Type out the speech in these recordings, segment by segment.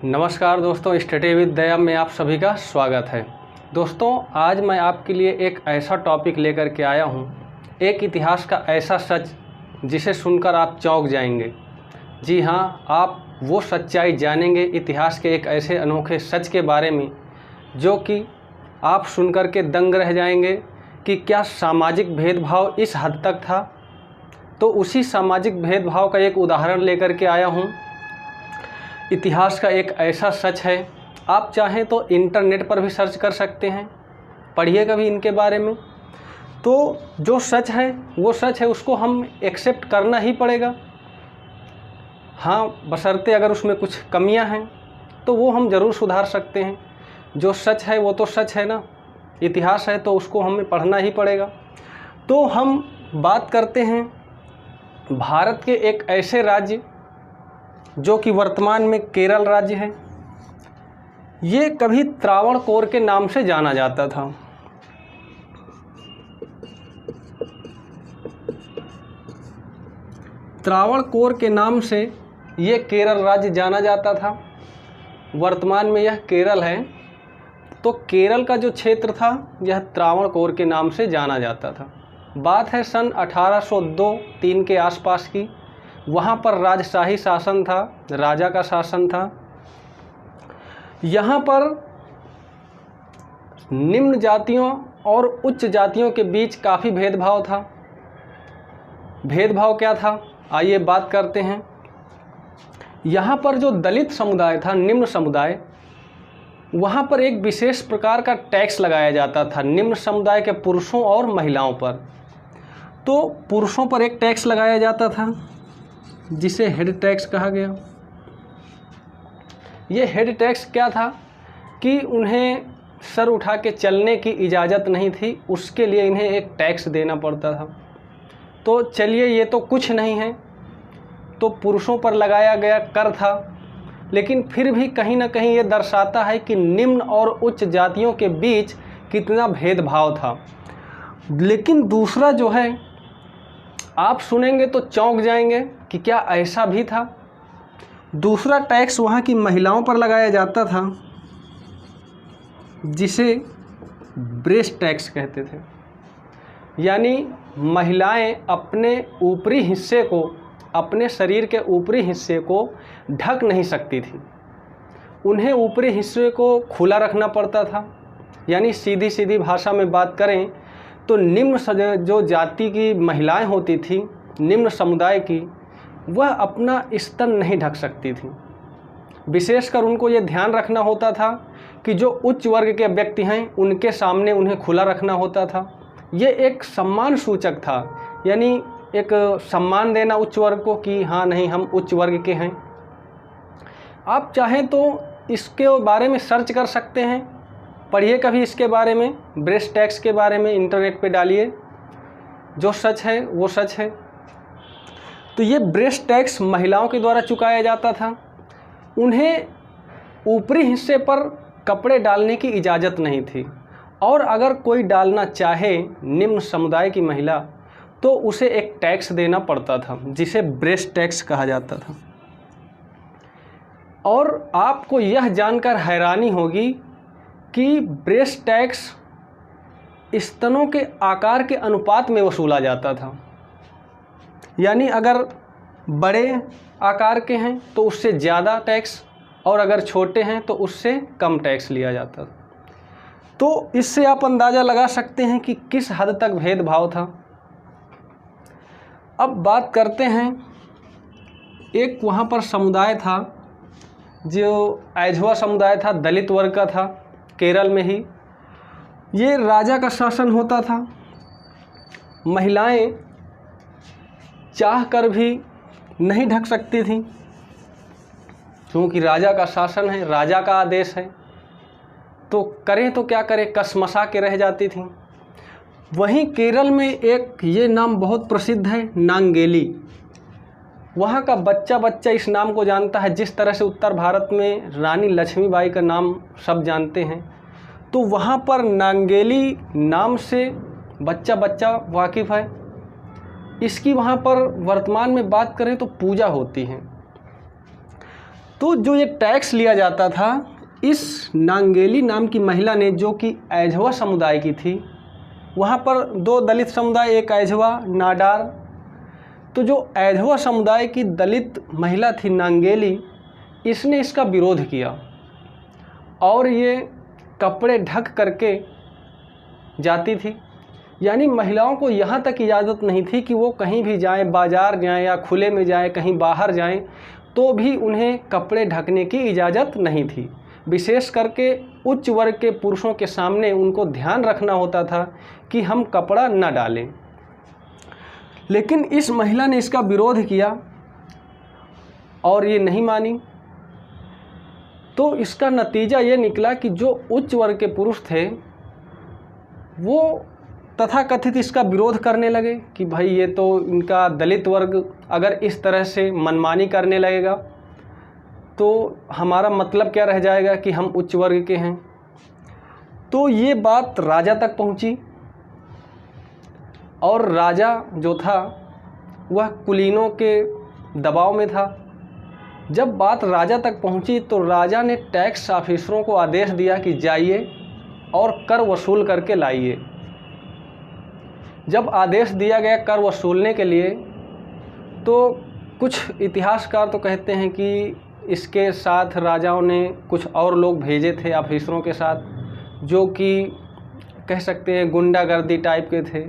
नमस्कार दोस्तों, study with दया में आप सभी का स्वागत है। दोस्तों, आज मैं आपके लिए एक ऐसा टॉपिक लेकर के आया हूँ, एक इतिहास का ऐसा सच जिसे सुनकर आप चौंक जाएंगे। जी हाँ, आप वो सच्चाई जानेंगे इतिहास के एक ऐसे अनोखे सच के बारे में जो कि आप सुनकर के दंग रह जाएंगे कि क्या सामाजिक भेदभाव इस हद तक था। तो उसी सामाजिक भेदभाव का एक उदाहरण लेकर के आया हूँ। इतिहास का एक ऐसा सच है, आप चाहें तो इंटरनेट पर भी सर्च कर सकते हैं, पढ़िए कभी इनके बारे में। तो जो सच है वो सच है, उसको हम एक्सेप्ट करना ही पड़ेगा। हाँ, बशर्ते अगर उसमें कुछ कमियां हैं तो वो हम ज़रूर सुधार सकते हैं। जो सच है वो तो सच है ना, इतिहास है तो उसको हमें पढ़ना ही पड़ेगा। तो हम बात करते हैं भारत के एक ऐसे राज्य जो कि वर्तमान में केरल राज्य है। ये कभी त्रावणकोर के नाम से जाना जाता था। त्रावणकोर के नाम से ये केरल राज्य जाना जाता था। वर्तमान में यह केरल है। तो केरल का जो क्षेत्र था यह त्रावणकोर के नाम से जाना जाता था। बात है सन 1802-3 के आसपास की। वहाँ पर राजशाही शासन था, राजा का शासन था। यहाँ पर निम्न जातियों और उच्च जातियों के बीच काफ़ी भेदभाव था। भेदभाव क्या था, आइए बात करते हैं। यहाँ पर जो दलित समुदाय था, निम्न समुदाय, वहाँ पर एक विशेष प्रकार का टैक्स लगाया जाता था निम्न समुदाय के पुरुषों और महिलाओं पर। तो पुरुषों पर एक टैक्स लगाया जाता था जिसे हेड टैक्स कहा गया। ये हेड टैक्स क्या था कि उन्हें सर उठा के चलने की इजाज़त नहीं थी, उसके लिए इन्हें एक टैक्स देना पड़ता था। तो चलिए, ये तो कुछ नहीं है, तो पुरुषों पर लगाया गया कर था, लेकिन फिर भी कहीं ना कहीं ये दर्शाता है कि निम्न और उच्च जातियों के बीच कितना भेदभाव था। लेकिन दूसरा जो है, आप सुनेंगे तो चौंक जाएंगे कि क्या ऐसा भी था। दूसरा टैक्स वहाँ की महिलाओं पर लगाया जाता था जिसे ब्रेस्ट टैक्स कहते थे। यानी महिलाएं अपने ऊपरी हिस्से को, अपने शरीर के ऊपरी हिस्से को ढक नहीं सकती थी, उन्हें ऊपरी हिस्से को खुला रखना पड़ता था। यानी सीधी सीधी भाषा में बात करें तो निम्न जो जाति की महिलाएं होती थी, निम्न समुदाय की, वह अपना स्तन नहीं ढक सकती थी। विशेषकर उनको ये ध्यान रखना होता था कि जो उच्च वर्ग के व्यक्ति हैं उनके सामने उन्हें खुला रखना होता था। ये एक सम्मान सूचक था, यानी एक सम्मान देना उच्च वर्ग को कि हाँ नहीं, हम उच्च वर्ग के हैं। आप चाहें तो इसके बारे में सर्च कर सकते हैं, पढ़िए कभी इसके बारे में, ब्रेस्ट टैक्स के बारे में इंटरनेट पे डालिए। जो सच है वो सच है। तो ये ब्रेस्ट टैक्स महिलाओं के द्वारा चुकाया जाता था। उन्हें ऊपरी हिस्से पर कपड़े डालने की इजाज़त नहीं थी, और अगर कोई डालना चाहे निम्न समुदाय की महिला तो उसे एक टैक्स देना पड़ता था जिसे ब्रेस्ट टैक्स कहा जाता था। और आपको यह जानकर हैरानी होगी कि ब्रेस्ट टैक्स स्तनों के आकार के अनुपात में वसूला जाता था। यानी अगर बड़े आकार के हैं तो उससे ज़्यादा टैक्स, और अगर छोटे हैं तो उससे कम टैक्स लिया जाता था। तो इससे आप अंदाज़ा लगा सकते हैं कि किस हद तक भेदभाव था। अब बात करते हैं, एक वहाँ पर समुदाय था जो एझवा समुदाय था, दलित वर्ग का था, केरल में ही। ये राजा का शासन होता था। महिलाएं चाह कर भी नहीं ढक सकती थीं, क्योंकि राजा का शासन है, राजा का आदेश है। तो करें तो क्या करें, कसमसा के रह जाती थीं। वहीं केरल में एक ये नाम बहुत प्रसिद्ध है, नांगेली। वहाँ का बच्चा बच्चा इस नाम को जानता है। जिस तरह से उत्तर भारत में रानी लक्ष्मीबाई का नाम सब जानते हैं, तो वहाँ पर नांगेली नाम से बच्चा बच्चा वाकिफ़ है। इसकी वहाँ पर वर्तमान में बात करें तो पूजा होती है। तो जो ये टैक्स लिया जाता था, इस नांगेली नाम की महिला ने, जो कि ऐझवा समुदाय की थी, वहाँ पर दो दलित समुदाय, एक ऐझवा नाडार, तो जो ऐझवा समुदाय की दलित महिला थी नांगेली, इसने इसका विरोध किया और ये कपड़े ढक करके जाती थी। यानी महिलाओं को यहाँ तक इजाज़त नहीं थी कि वो कहीं भी जाएं, बाज़ार जाएं या खुले में जाएं, कहीं बाहर जाएं, तो भी उन्हें कपड़े ढकने की इजाज़त नहीं थी। विशेष करके उच्च वर्ग के पुरुषों के सामने उनको ध्यान रखना होता था कि हम कपड़ा न डालें। लेकिन इस महिला ने इसका विरोध किया और ये नहीं मानी। तो इसका नतीजा ये निकला कि जो उच्च वर्ग के पुरुष थे वो तथाकथित इसका विरोध करने लगे कि भाई ये तो इनका दलित वर्ग अगर इस तरह से मनमानी करने लगेगा तो हमारा मतलब क्या रह जाएगा कि हम उच्च वर्ग के हैं। तो ये बात राजा तक पहुंची और राजा जो था वह कुलीनों के दबाव में था। जब बात राजा तक पहुंची तो राजा ने टैक्स ऑफिसरों को आदेश दिया कि जाइए और कर वसूल करके लाइए। जब आदेश दिया गया कर वसूलने के लिए, तो कुछ इतिहासकार तो कहते हैं कि इसके साथ राजाओं ने कुछ और लोग भेजे थे ऑफिसरों के साथ, जो कि कह सकते हैं गुंडागर्दी टाइप के थे।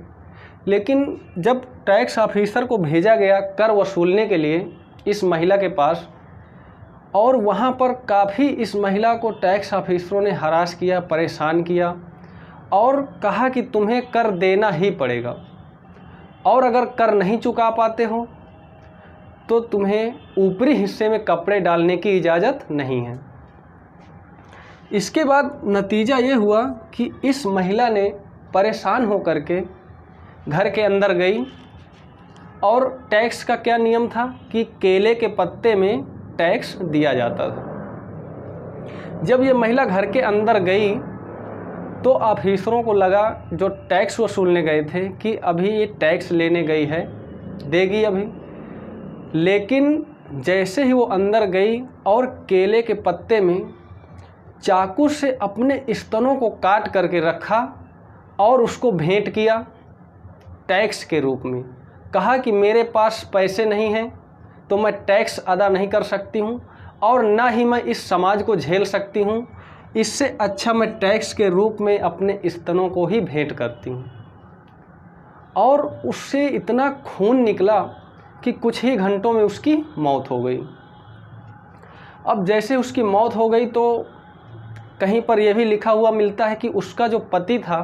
लेकिन जब टैक्स ऑफिसर को भेजा गया कर वसूलने के लिए इस महिला के पास, और वहाँ पर काफ़ी इस महिला को टैक्स ऑफिसरों ने हरास किया, परेशान किया और कहा कि तुम्हें कर देना ही पड़ेगा और अगर कर नहीं चुका पाते हो तो तुम्हें ऊपरी हिस्से में कपड़े डालने की इजाज़त नहीं है। इसके बाद नतीजा ये हुआ कि इस महिला ने परेशान होकर के घर के अंदर गई और टैक्स का क्या नियम था कि केले के पत्ते में टैक्स दिया जाता था। जब ये महिला घर के अंदर गई तो ऑफिसरों को लगा जो टैक्स वसूलने गए थे कि अभी ये टैक्स लेने गई है, देगी अभी। लेकिन जैसे ही वो अंदर गई और केले के पत्ते में चाकू से अपने स्तनों को काट करके रखा और उसको भेंट किया टैक्स के रूप में। कहा कि मेरे पास पैसे नहीं हैं तो मैं टैक्स अदा नहीं कर सकती हूँ और ना ही मैं इस समाज को झेल सकती हूँ, इससे अच्छा मैं टैक्स के रूप में अपने स्तनों को ही भेंट करती हूँ। और उससे इतना खून निकला कि कुछ ही घंटों में उसकी मौत हो गई। अब जैसे उसकी मौत हो गई तो कहीं पर यह भी लिखा हुआ मिलता है कि उसका जो पति था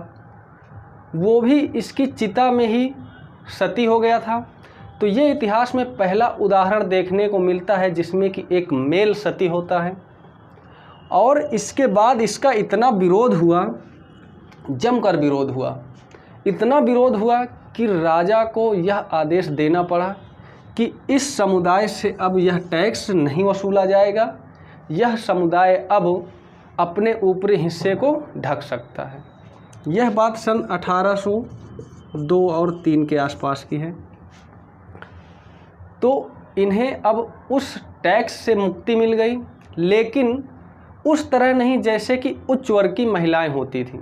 वो भी इसकी चिता में ही सती हो गया था। तो ये इतिहास में पहला उदाहरण देखने को मिलता है जिसमें कि एक मेल सती होता है। और इसके बाद इसका इतना विरोध हुआ, जमकर विरोध हुआ, इतना विरोध हुआ कि राजा को यह आदेश देना पड़ा कि इस समुदाय से अब यह टैक्स नहीं वसूला जाएगा, यह समुदाय अब अपने ऊपरी हिस्से को ढक सकता है। यह बात सन 1802 और 3 के आसपास की है। तो इन्हें अब उस टैक्स से मुक्ति मिल गई, लेकिन उस तरह नहीं जैसे कि उच्च वर्ग की महिलाएं होती थीं।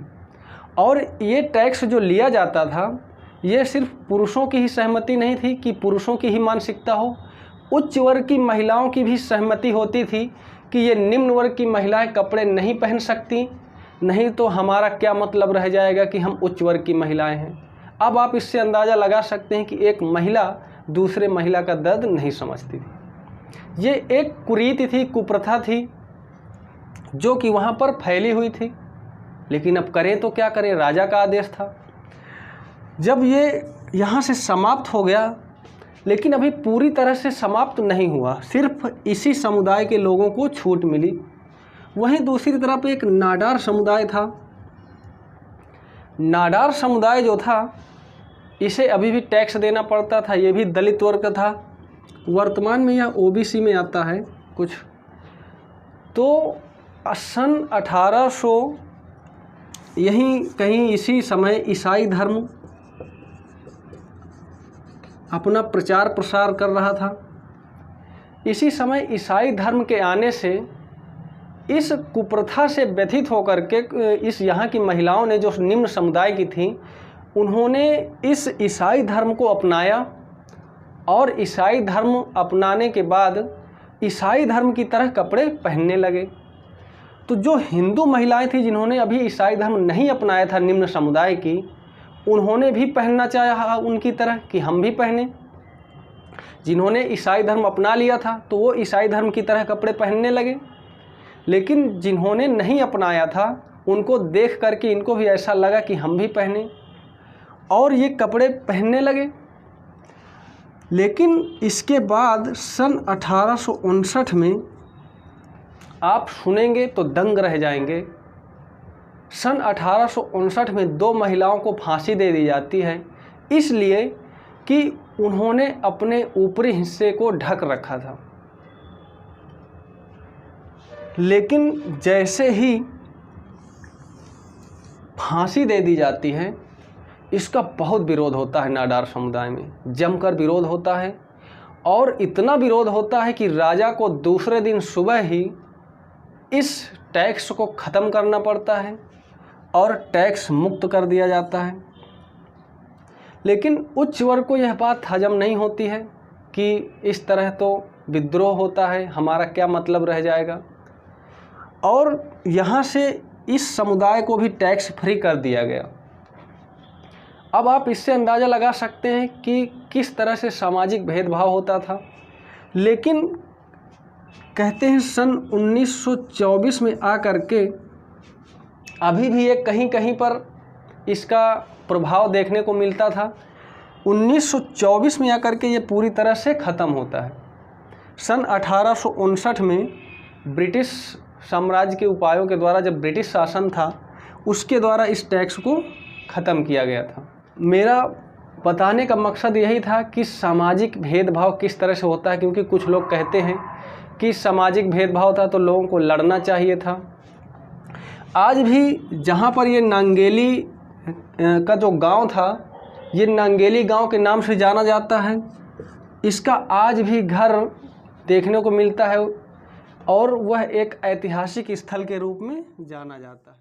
और ये टैक्स जो लिया जाता था ये सिर्फ पुरुषों की ही सहमति नहीं थी कि पुरुषों की ही मानसिकता हो, उच्च वर्ग की महिलाओं की भी सहमति होती थी कि ये निम्न वर्ग की महिलाएं कपड़े नहीं पहन सकती, नहीं तो हमारा क्या मतलब रह जाएगा कि हम उच्च वर्ग की महिलाएं हैं। अब आप इससे अंदाज़ा लगा सकते हैं कि एक महिला दूसरे महिला का दर्द नहीं समझती थी। ये एक कुरीति थी, कुप्रथा थी जो कि वहाँ पर फैली हुई थी। लेकिन अब करें तो क्या करें, राजा का आदेश था। जब ये यहाँ से समाप्त हो गया, लेकिन अभी पूरी तरह से समाप्त नहीं हुआ, सिर्फ इसी समुदाय के लोगों को छूट मिली। वहीं दूसरी तरफ एक नाडार समुदाय था। नाडार समुदाय जो था इसे अभी भी टैक्स देना पड़ता था, ये भी दलित वर्ग था। वर्तमान में यह ओबीसी में आता है कुछ। तो सन 1800 यहीं कहीं इसी समय ईसाई धर्म अपना प्रचार प्रसार कर रहा था। इसी समय ईसाई धर्म के आने से इस कुप्रथा से व्यथित होकर के इस यहाँ की महिलाओं ने, जो निम्न समुदाय की थीं, उन्होंने इस ईसाई धर्म को अपनाया और ईसाई धर्म अपनाने के बाद ईसाई धर्म की तरह कपड़े पहनने लगे। तो जो हिंदू महिलाएं थीं जिन्होंने अभी ईसाई धर्म नहीं अपनाया था निम्न समुदाय की, उन्होंने भी पहनना चाहा उनकी तरह कि हम भी पहने। जिन्होंने ईसाई धर्म अपना लिया था तो वो ईसाई धर्म की तरह कपड़े पहनने लगे, लेकिन जिन्होंने नहीं अपनाया था उनको देख करके इनको भी ऐसा लगा कि हम भी पहने और ये कपड़े पहनने लगे। लेकिन इसके बाद सन 1859 में आप सुनेंगे तो दंग रह जाएंगे। सन 1859 में 2 महिलाओं को फांसी दे दी जाती है, इसलिए कि उन्होंने अपने ऊपरी हिस्से को ढक रखा था। लेकिन जैसे ही फांसी दे दी जाती है, इसका बहुत विरोध होता है नाडार समुदाय में, जमकर विरोध होता है। और इतना विरोध होता है कि राजा को दूसरे दिन सुबह ही इस टैक्स को ख़त्म करना पड़ता है और टैक्स मुक्त कर दिया जाता है। लेकिन उच्च वर्ग को यह बात हजम नहीं होती है कि इस तरह तो विद्रोह होता है, हमारा क्या मतलब रह जाएगा। और यहाँ से इस समुदाय को भी टैक्स फ्री कर दिया गया। अब आप इससे अंदाज़ा लगा सकते हैं कि किस तरह से सामाजिक भेदभाव होता था। लेकिन कहते हैं सन 1924 में आकर के अभी भी एक कहीं कहीं पर इसका प्रभाव देखने को मिलता था। 1924 में आकर के ये पूरी तरह से ख़त्म होता है। सन 1859 में ब्रिटिश साम्राज्य के उपायों के द्वारा, जब ब्रिटिश शासन था, उसके द्वारा इस टैक्स को ख़त्म किया गया था। मेरा बताने का मकसद यही था कि सामाजिक भेदभाव किस तरह से होता है, क्योंकि कुछ लोग कहते हैं कि सामाजिक भेदभाव था तो लोगों को लड़ना चाहिए था। आज भी जहाँ पर ये नांगेली का जो गांव था, ये नांगेली गांव के नाम से जाना जाता है। इसका आज भी घर देखने को मिलता है और वह एक ऐतिहासिक स्थल के रूप में जाना जाता है।